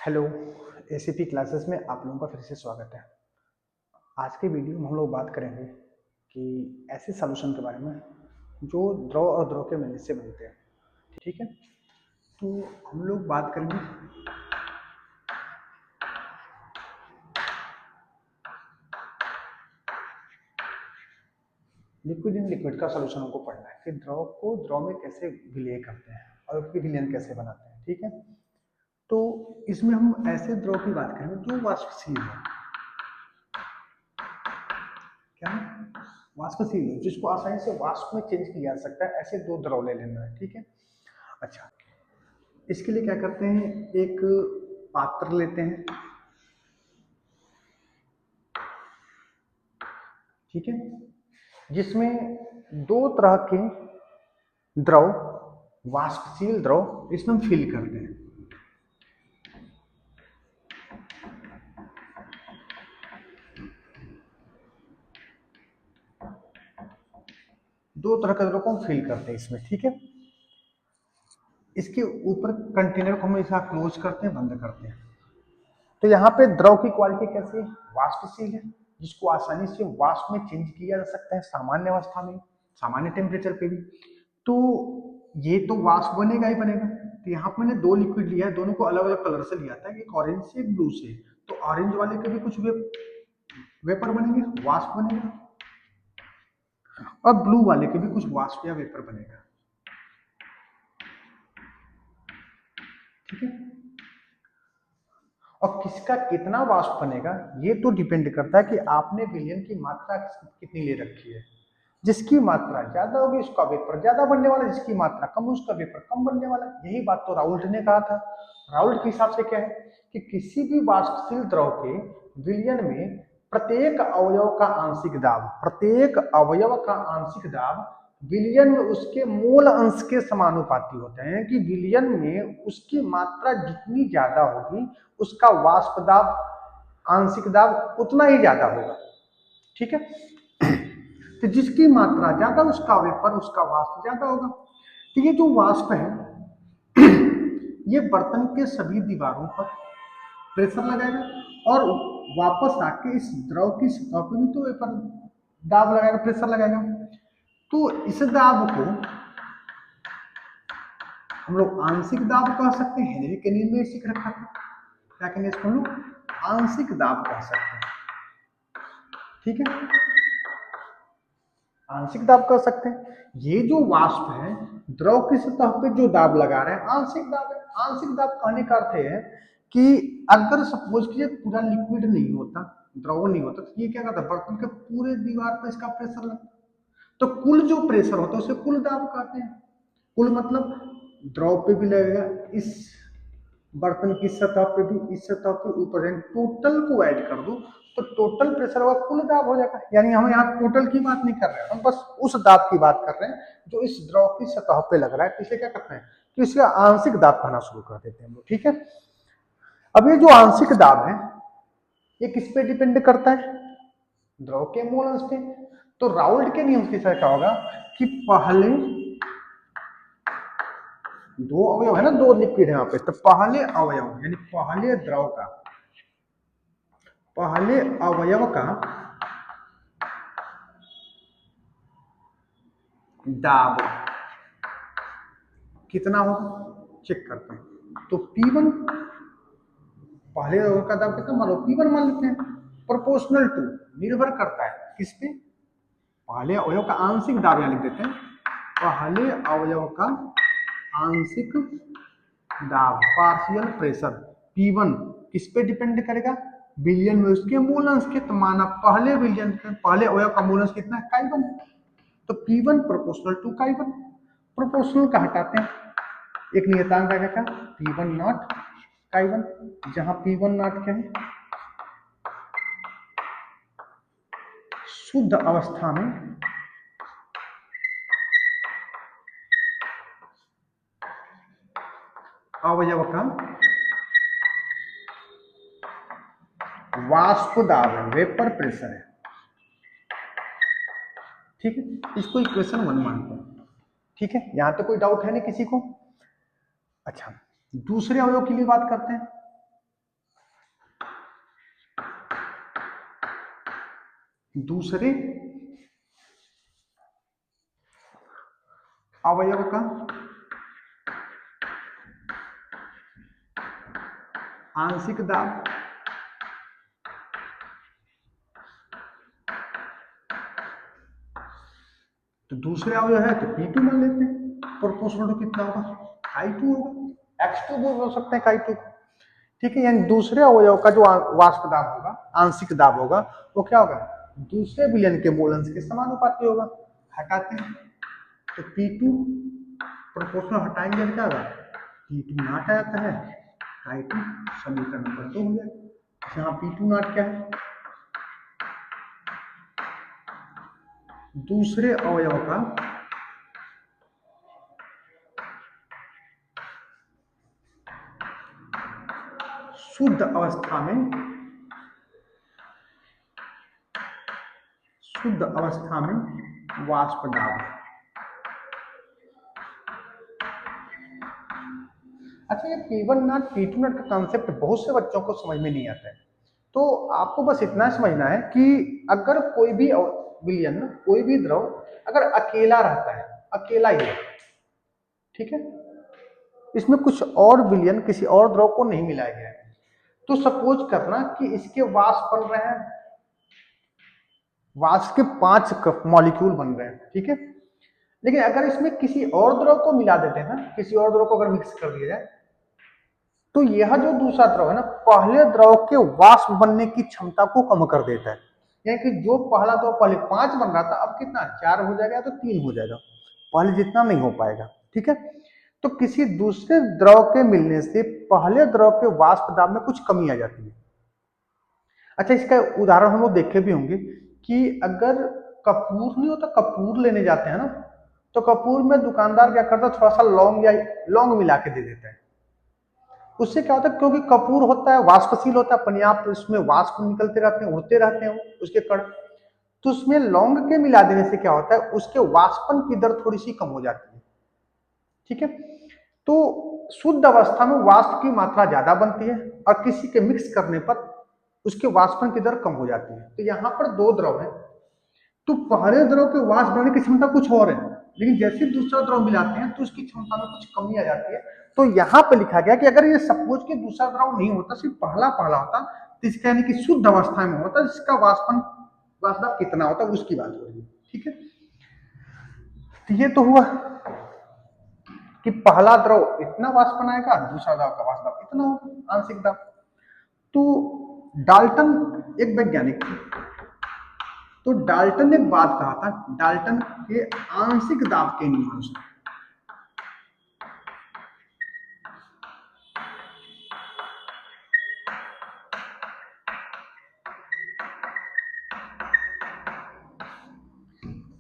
Hello. ACP classes में आप लोगों का फिर से स्वागत है। आज के वीडियो में हम लोग बात करेंगे कि ऐसे सॉल्यूशन के बारे में जो द्रव और द्रव के मिलने से बनते हैं। ठीक है, तो हम लोग बात करेंगे लिक्विड इन लिक्विड का सॉल्यूशन हमको पढ़ना है कि द्रव को द्रव में कैसे विलय करते हैं और उसके विलयन कैसे बनाते हैं। ठीक है, तो इसमें हम ऐसे द्रव की बात करेंगे जो वाष्पशील है। क्या वाष्पशील है, जिसको आसानी से वाष्प में चेंज किया जा सकता है। ऐसे दो द्रव ले लेना है। ठीक है, अच्छा, इसके लिए क्या करते हैं, एक पात्र लेते हैं। ठीक है, जिसमें दो तरह के द्रव, वाष्पशील द्रव, इसमें हम फिल करते हैं। दो तरह के द्रव को हम फिल करते हैं इसमें। ठीक है, इसके ऊपर कंटेनर को हम ऐसा क्लोज करते हैं, बंद करते हैं। तो यहाँ पे द्रव की क्वालिटी कैसी है, वाष्पशील है, जिसको आसानी से वाष्प में चेंज किया जा सकता है सामान्य अवस्था में, सामान्य टेम्परेचर पे भी। तो ये तो वाष्प बनेगा ही बनेगा। तो यहाँ पे मैंने दो लिक्विड लिया है, दोनों को अलग अलग कलर से लिया था, एक ऑरेंज से एक ब्लू से। तो ऑरेंज वाले के भी कुछ वेपर बनेंगे, वाष्प बनेगा, और ब्लू वाले के भी कुछ वाष्प या वेपर बनेगा। ठीक है, और किसका कितना वाष्प बनेगा ये तो डिपेंड करता है कि आपने विलयन की मात्रा कितनी ले रखी है। जिसकी मात्रा ज्यादा होगी उसका वेपर ज्यादा बनने वाला, जिसकी मात्रा कम होगी उसका वेपर कम बनने वाला। यही बात तो राउल्ट ने कहा था। राउल्ट के हिसाब से क्या है कि किसी भी वाष्पशील द्रव के विलयन में प्रत्येक अवयव का आंशिक दाब, प्रत्येक अवयव का आंशिक दाब विलयन में उसके मूल अंश के समानुपाती होते हैं। कि विलयन में उसकी मात्रा जितनी ज्यादा होगी उसका वाष्प दाब, आंशिक दाब उतना ही ज्यादा होगा। ठीक है, तो जिसकी मात्रा ज्यादा उसका वेपर, उसका वाष्प ज्यादा होगा। तो ये जो वाष्प है ये बर्तन के सभी दीवारों पर प्रेशर लगाएगा और वापस आके इस द्रव की सतह पर भी तो वेपर दाब लगाएगा, प्रेशर लगाएगा। तो इस दाब को हम लोग आंशिक दाब कह सकते हैं। हेनरी केनिन ने सीख रखा था, क्या कहेंगे इसको हम लोग, आंशिक दाब कह सकते हैं। ठीक है, आंशिक दाब कह सकते हैं। ये जो वाष्प है द्रव की सतह पे जो दाब लगा रहे हैं आंशिक दाब है। आंशिक दाब कहने का अर्थ है कि अगर सपोज कीजिए पूरा लिक्विड नहीं होता, द्रव नहीं होता, तो ये क्या करता, बर्तन के पूरे दीवार पर इसका प्रेशर लगता। तो कुल जो प्रेशर होता है उसे कुल दाब कहते हैं। कुल मतलब द्रव पे भी लगेगा, इस बर्तन की सतह पे भी, इस सतह पे ऊपर, टोटल को ऐड कर दो तो टोटल प्रेशर होगा, कुल दाब हो जाएगा। यानी हम यहाँ टोटल की बात नहीं कर रहे हैं, हम बस उस दाब की बात कर रहे हैं जो इस द्रव की सतह पे लग रहा है। इसे क्या करते हैं कि इसका आंशिक दाब कहना शुरू कर देते हैं हम लोग। ठीक है, अब ये जो आंशिक दाब है ये किस पे डिपेंड करता है, द्रव के मूल अंश पे। तो राउल्ट के नियम के साथ क्या होगा कि पहले दो अवयव है ना, दो लिक्विड है यहाँ पे, तो पहले अवयव यानी पहले द्रव का, पहले अवयव का दाब कितना होगा चेक करते हैं। तो P1, पहले अवयव का दाब कितना मान लो, P1 मान लेते हैं। प्रोपोर्शनल टू, निर्भर करता है किस पे, पहले अवयव का आंशिक दाब यहाँ लिख देते हैं। पहले अवयव का आंशिक दाब, पार्शियल प्रेशर P1 किस पे डिपेंड करेगा, विलयन में उसके मूल अंश के। तो माना पहले विलयन, पहले अवयव का मूल अंश कितना है, Chi1। तो P1 proportional to Chi1। Proportional का हटाते हैं, एक नियतांक आ जाएगा P1 नॉट Chi1, जहां P1 नॉट क्या है, शुद्ध अवस्था में अवयव का वाष्प दाब है, वेपर प्रेशर है। ठीक है, इसको इक्वेशन 1 मानते हैं। ठीक है, यहां तो कोई डाउट है नहीं किसी को। अच्छा, दूसरे अवयव के लिए बात करते हैं। दूसरे अवयव का आंशिक दाब तो दूसरे अवयव है तो P2 मान लेते हैं। प्रोपोर्शनल टू कितना होगा, I2 होगा। X2 भी बोल सकते हैं I2। ठीक है, यानी दूसरे अवयव का जो वाष्प दाब होगा, आंशिक दाब होगा, वो क्या होगा, दूसरे विलयन के मोलंस के समानुपाती होगा। हटाते हैं तो P2 प्रोपोर्शनल हटाएंगे तो क्या होगा, P2 नाट आ जाता है, I2 समीकरण नंबर 2 हो गया। यहाँ P2 नाट क्या है, दूसरे अवयव का शुद्ध अवस्था में वाष्प दाब। अच्छा, ये P1 नॉट P2 नॉट का कॉन्सेप्ट बहुत से बच्चों को समझ में नहीं आता है। तो आपको बस इतना समझना है कि अगर कोई भी विलयन, कोई भी द्रव अगर अकेला रहता है, अकेला ही है, ठीक है, इसमें कुछ और विलयन किसी और द्रव को नहीं मिलाया गया है, तो सपोज करना कि इसके वाष्प बन रहे हैं, वाष्प के 5 मॉलिक्यूल बन रहे हैं, ठीक है, लेकिन अगर इसमें किसी और द्रव को मिला देते हैं ना, किसी और द्रव को अगर मिक्स कर दिया जाए, तो यह जो दूसरा द्रव है ना, पहले द्रव के वाष्प बनने की क्षमता को कम कर देता है। यानी कि जो पहला द्रव पहले 5 बन रहा था, अब कितना 4 हो जाएगा तो 3 हो जाएगा, पहले जितना नहीं हो पाएगा। ठीक है, तो किसी दूसरे द्रव के मिलने से पहले द्रव के वाष्प दाब में कुछ कमी आ जाती है। अच्छा, इसका उदाहरण हम लोग देखे भी होंगे कि अगर कपूर नहीं होता, कपूर लेने जाते हैं ना, तो कपूर में दुकानदार क्या करता है, थोड़ा सा लौंग या लौंग मिला के दे देता है। उससे क्या होता है, क्योंकि कपूर होता है वाष्पशील होता है, अपने आप उसमें वाष्प निकलते रहते हैं, होते रहते हैं उसके कण, तो उसमें लौंग के मिला देने से क्या होता है, उसके वाष्पन की दर थोड़ी सी कम हो जाती है। ठीक है, तो शुद्ध अवस्था में वाष्प की मात्रा ज्यादा बनती है और किसी के मिक्स करने पर उसके वाष्पन की दर कम हो जाती है। तो यहाँ पर 2 द्रव है, तो पहले द्रव के वाष्प बनने की क्षमता कुछ और है, लेकिन जैसे दूसरा द्रव मिलाते हैं तो उसकी क्षमता में कुछ कमी आ जाती है। तो यहाँ पे लिखा गया कि अगर ये सपोज कि दूसरा द्रव नहीं होता, सिर्फ पहला पहला होता, तो इसका यानी कि शुद्ध अवस्था में होता, जिसका वाष्प कितना होता उसकी बात हो रही है। ठीक है, तो ये तो हुआ कि पहला द्रव इतना वाष्प बनाएगा, दूसरा द्रव का वाष्प इतना होगा, आंशिक दाब। तो डाल्टन एक वैज्ञानिक थे, तो डाल्टन ने एक बात कहा था, डाल्टन के आंशिक दाब के नियमानुसार,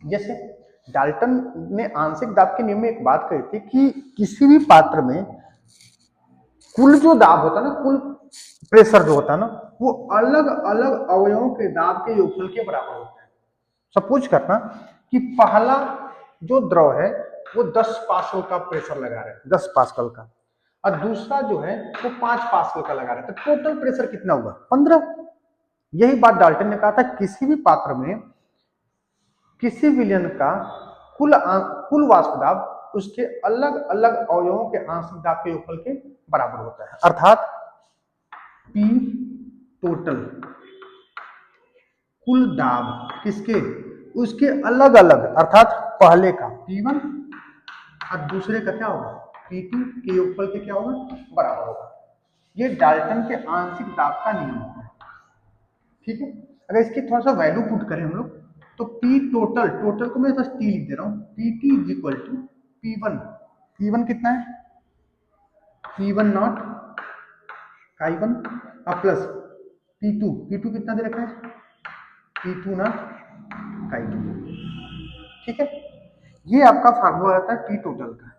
जैसे डाल्टन ने आंशिक दाब के नियम में एक बात कही थी कि किसी भी पात्र में कुल जो दाब होता है ना, कुल प्रेशर जो होता है ना, वो अलग अलग अवयवों के दाब के योगफल के बराबर होता है। सपोज करना कि पहला जो द्रव है वो 10 पास्कल का प्रेशर लगा रहा है, 10 पास्कल का, और दूसरा जो है वो 5 पास्कल का लगा रहा है, तो टोटल प्रेशर कितना हुआ, 15। यही बात डाल्टन ने कहा था, किसी भी पात्र में किसी विलयन का कुल वाष्प दाब उसके अलग अलग अवयवों के आंशिक दाब के योगफल के बराबर होता है, अर्थात पी टोटल कुल दाब किसके, उसके अलग अलग, अर्थात पहले का P1 और दूसरे का क्या होगा P2 के योगफल के क्या होगा, बराबर होगा। ये डाल्टन के आंशिक दाब का नियम होता है। ठीक है, अगर इसकी थोड़ा सा वैल्यू पुट करें हम लोग, तो P टोटल, टोटल को मैं बस T लिख दे रहा हूँ, PT is equal to P1, P1 कितना है, P1 नॉट I1 और प्लस P2, P2 कितना दे रखा है, P2 नॉट I2। ठीक है, ये आपका फार्मूला रहता है P टोटल का,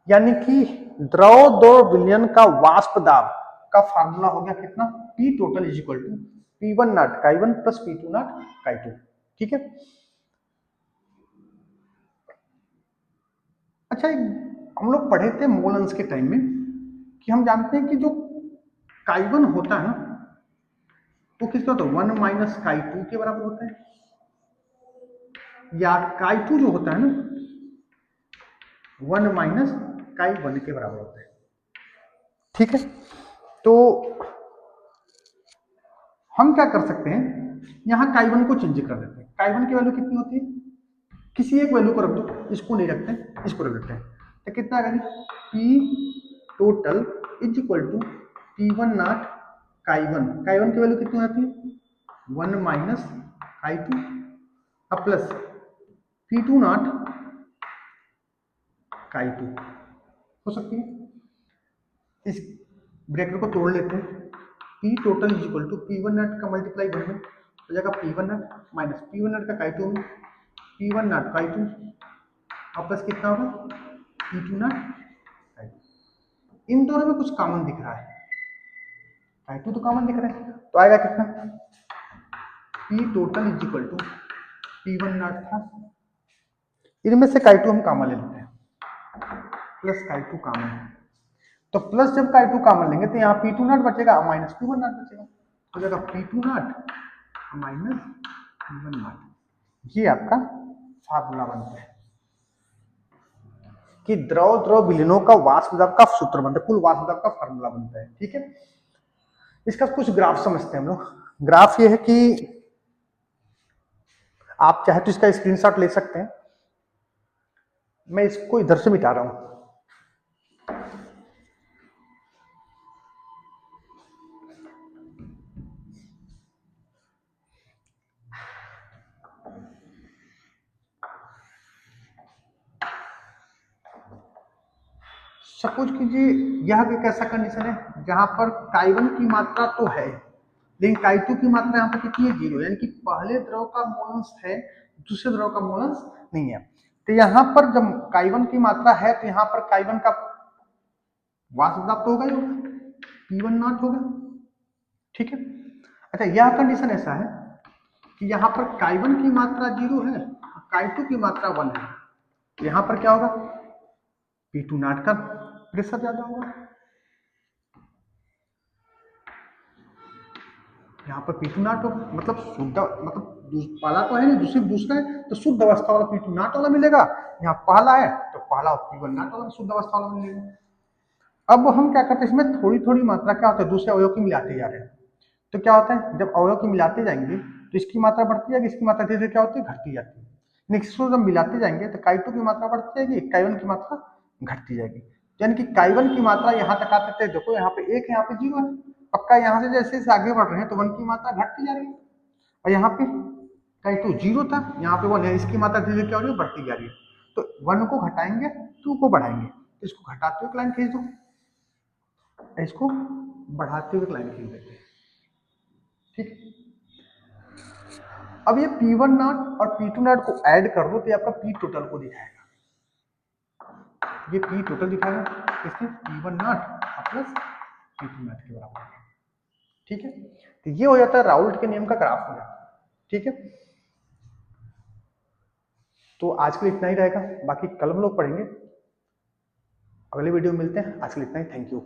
यानी कि द्रव दो विलयन का वाष्प दाब का फार्मूला हो गया कितना, P total is equal to P1 not I1 plus P2 not I2। ठीक है, अच्छा, हम लोग पढ़े थे मोलन्स के टाइम में कि हम जानते हैं कि जो काइवन होता है ना, वो किसका होता है 1 माइनस काई टू के बराबर होता है, या काई टू जो होता है ना 1 माइनस काई वन के बराबर होता है। ठीक है, तो हम क्या कर सकते हैं, यहां काई वन को चेंज कर देते हैं। काई वन की वैल्यू कितनी होती है, किसी एक वैल्यू को रख दो, इसको नहीं रखते, इसको रख देते हैं। तो कितना आ गया, P total is equal to P one not chi one. Chi one की वैल्यू कितनी आती है 1 माइनस काई टू, अब plus P two not chi two हो सकती है। इस ब्रैकेट को तोड़ लेते हैं, P total is equal to P one not का मल्टीप्लाई वन में हो जाएगा P one not minus P one not का काई टू में P one not chi to, और प्लस कितना होगा P two not chi to. इन दोनों में कुछ कॉमन दिख रहा है, काई टू तो कॉमन दिख रहा है, तो आएगा कितना P total is equal to P one not था, इनमें से काई टू हम कॉमन ले लेते हैं, प्लस काई टू कॉमन है, तो प्लस जब काई टू कॉमन लेंगे तो यहाँ पी टू नॉट बचेगा माइनस पी वन नॉट बचेगा, हो जाएगा P two not minus P one not. ये आपका फार्मूला बनता है कि द्रव द्रव विलीनों का वाष्प दाब का सूत्र बनता है, कुल वाष्प दाब का फार्मूला बनता है। ठीक है, इसका कुछ ग्राफ समझते हैं हम लोग। ग्राफ ये है कि आप चाहे तो इसका स्क्रीनशॉट ले सकते हैं, मैं इसको इधर से मिटा रहा हूं। सपोज कीजिए यह एक ऐसा कंडीशन है जहां पर काई वन की मात्रा तो है, लेकिन काई टू की मात्रा यहाँ पर कितनी है 0, यानी कि पहले द्रव का मोलंश है, दूसरे द्रव का मोलंश नहीं है। तो यहाँ पर जब काई वन की मात्रा है तो यहाँ पर काई वन का वाष्प दाब तो होगा ही होगा, पी वन नॉट होगा। ठीक है, अच्छा यह कंडीशन ऐसा है कि यहाँ पर काई वन की मात्रा 0 है, काई टू की मात्रा 1 है, तो यहाँ पर क्या होगा पी टू नॉट का प्रेशर ज्यादा होगा, यहाँ पर पी टू नॉट होगा, मतलब शुद्ध, मतलब पहला तो है नहीं, दूसरा है, तो शुद्ध अवस्था वाला पी टू नॉट वाला मिलेगा, यहाँ पहला है तो पहला पी वन नॉट वाला शुद्ध अवस्था वाला मिलेगा। अब हम क्या करते हैं, इसमें थोड़ी थोड़ी मात्रा क्या होता है दूसरे अवयव की मिलाते जा रहे हैं, तो क्या होता है जब अवयव की मिलाते जाएंगे तो इसकी मात्रा बढ़ती जाएगी, इसकी मात्रा धीरे धीरे क्या होती है घटती जाती है। नेक्स्ट जब मिलाते जाएंगे तो काई टू की मात्रा बढ़ती जाएगी, काई वन की मात्रा घटती जाएगी, यानी कि काई वन की मात्रा यहाँ तक आते थे, देखो यहाँ पे एक, यहाँ पे 0 है, पक्का यहाँ से जैसे जैसे आगे बढ़ रहे हैं तो वन की मात्रा घटती जा रही है, और यहाँ पे काई टू 0 था, यहाँ पे 1 है, इसकी मात्रा धीरे धीरे क्या हो रही है बढ़ती जा रही है, तो 1 को घटाएंगे 2 को बढ़ाएंगे, तो इसको घटाते हुए लाइन खींच दो, इसको बढ़ाते हुए लाइन खींच देते हैं। ठीक, अब ये पी वन नॉट और पी टू नॉट को ऐड कर दो तो ये आपका पी टोटल को दिखाएगा, ये पी टोटल दिखाएगा, इसमें P one not plus P two not के बराबर है। ठीक है, तो ये हो जाता है राउल्ट के नियम का ग्राफ हो जाता है। ठीक है, तो आज के लिए इतना ही रहेगा, बाकी कल हम लोग पढ़ेंगे, अगले वीडियो में मिलते हैं, आज के लिए इतना ही, थैंक यू।